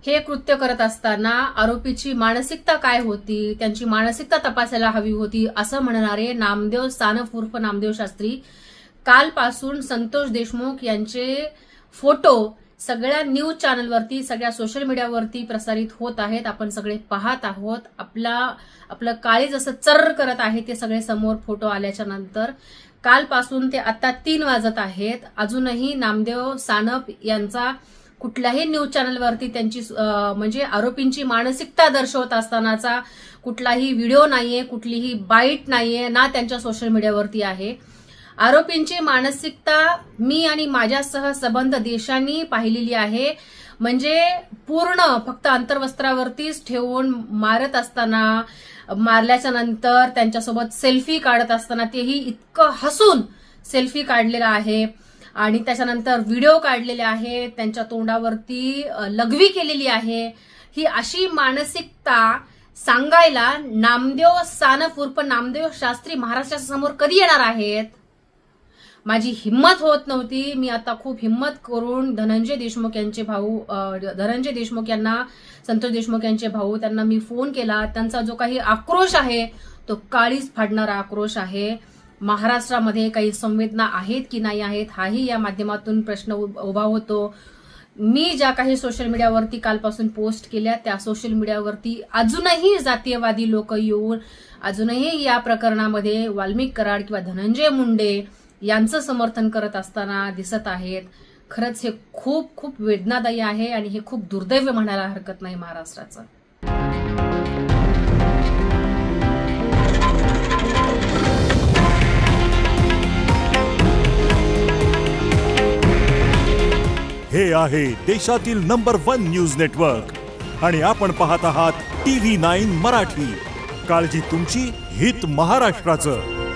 हे कृत्य करत असताना आरोपीची मानसिकता काय होती, त्यांची मानसिकता तपासायला हवी होती, असं म्हणणारे नामदेव सानप उर्फ नामदेव शास्त्री कालपासून संतोष देशमुख यांचे फोटो सगळ्या न्यूज चॅनलवरती, सगळ्या सोशल मीडियावरती प्रसारित होत आहेत. आपण सगळे पाहत आहोत. आपलं काळीज असं चर्र करत आहे ते सगळे समोर फोटो आल्याच्या नंतर. कालपासून ते आता 3 वाजत आहेत. अजूनही नामदेव सानप यांचा कुठल्याही न्यूज चॅनलवरती त्यांची म्हणजे आरोपींची मानसिकता दर्शवत असतानाचा कुठलाही व्हिडिओ नाहीये, कुठलीही बाईट नाहीये, ना त्यांच्या सोशल मीडियावरती आहे. आरोपींची मानसिकता मी आणि माझ्यासह संबंध देशांनी पाहिलेली आहे. म्हणजे पूर्ण फक्त अंतर्वस्त्रावरतीच ठेवून मारत असताना, मारल्याच्या नंतर त्यांच्यासोबत सेल्फी काढत असताना तेही इतकं हसून सेल्फी काढलेला आहे आणि त्याच्यानंतर व्हिडिओ काढलेले आहे, त्यांच्या तोंडावरती लघवी केलेली आहे. ही अशी मानसिकता सांगायला नामदेव सानप उर्फ नामदेव शास्त्री महाराष्ट्राच्या समोर कधी येणार आहेत? माझी हिम्मत होत नव्हती. मी आता खूप हिम्मत करून धनंजय देशमुख यांचे भाऊ, धनंजय देशमुख यांना, संतोष देशमुख यांचे भाऊ, त्यांना मी फोन केला. त्यांचा जो काही आक्रोश आहे तो काळीच फाडणारा आक्रोश आहे. महाराष्ट्रामध्ये काही संवेदना आहेत की नाही आहेत हाही या माध्यमातून प्रश्न उभा होतो. मी ज्या काही सोशल मीडियावरती कालपासून पोस्ट केल्या त्या सोशल मीडियावरती अजूनही जातीयवादी लोक येऊन अजूनही या प्रकरणामध्ये वाल्मिक कराड किंवा धनंजय मुंडे यांचं समर्थन करत असताना दिसत आहेत. खरंच हे खूप खूप वेदनादायी आहे आणि हे खूप दुर्दैव म्हणायला हरकत नाही महाराष्ट्राचं. हे आहे देशातील नंबर 1 न्यूज नेटवर्क आणि आपण पाहत आहात TV9 मराठी. काळजी तुमची, हित महाराष्ट्राचं.